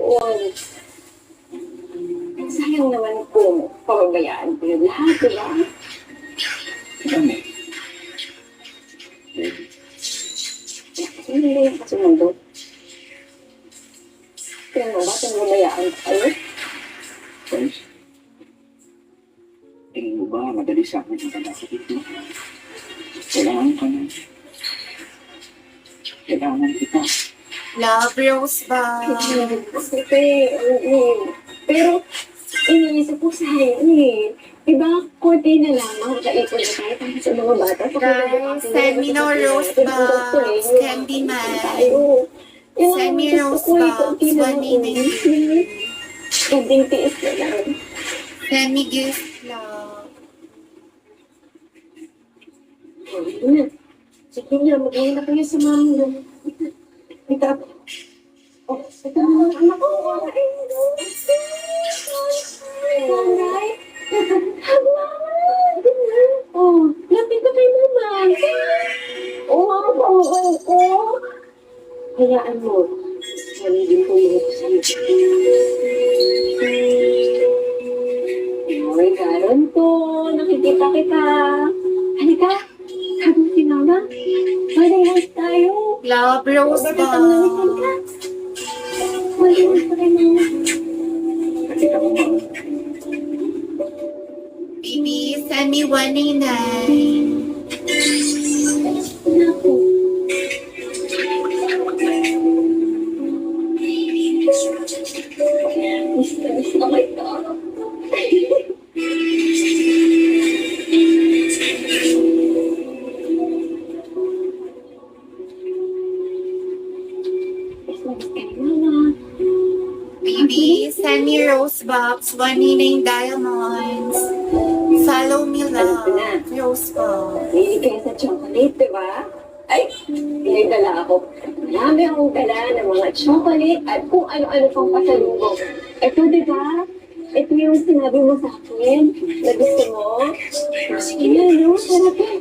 doon. Sayang naman kung pababayaan ko yun lahat, di ba? Ano? Hindi yung kasunod. Tingnan mo ba, pababayaan ko kayo? Guys, tingin mo ba madali sa akin ang pagkakit dito? Kailangan ka na. Kailangan kita. Love Rose ba? Kasi, oo. Pero, iniisip ko sa eh. Diba, konti na lamang kaipon na tayo para sa mga bata. Guys, send me no rose box, Candyman. Send me rose box, 199. Ending tiis na lang. Send me gift lang. Oh, yun na. Sige na, mag-iwan na kayo sa mami na. Ito. Oh, ito na. Anak ko. Sanay. Oh, lapit na kayo naman. Oh, ang ko. Hayaan mo. Saligin ko yung ito sa'yo. Ay, karon to. Nakikita kita. Halika. Sabi si mama. Maliwas tayo. Love Rose Bakit ba? ang nanisan ka? Maliwas pa kayo, mama. Nakita mo ba? Baby, send me 199. Naku. Miss na kita. Miss na ka ni mama. Baby, send me rose box, 199 diamonds. Follow me love. Rose box. Mahilig kayo sa chocolate, di ba? Ay, pinagdala ako. Marami akong dala ng mga chocolate at kung ano-ano pang pasalubong. Ito, di ba? Ito yung sinabi mo sa akin na gusto mo. Sige na, no? Sarap yan.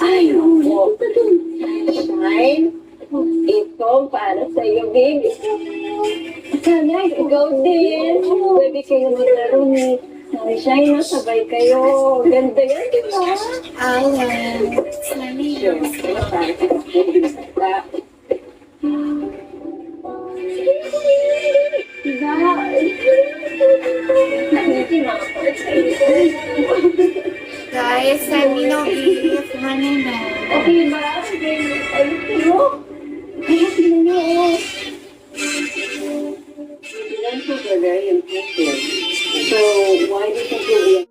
Ay, oo. Fine. Ito para sa iyo, baby. Sana ikaw din. Pwede kayo maglaro ni Sunshine na sabay kayo. Ganda yan, di ba? Alan. Send me rose box. Diba? Nakikimakapalit sa iyo. Guys, send me no gift, 199. Okay ba? Ano kayo? Kaya tingnan niyo, oh. Yan po, very important. So, why do you think you'll be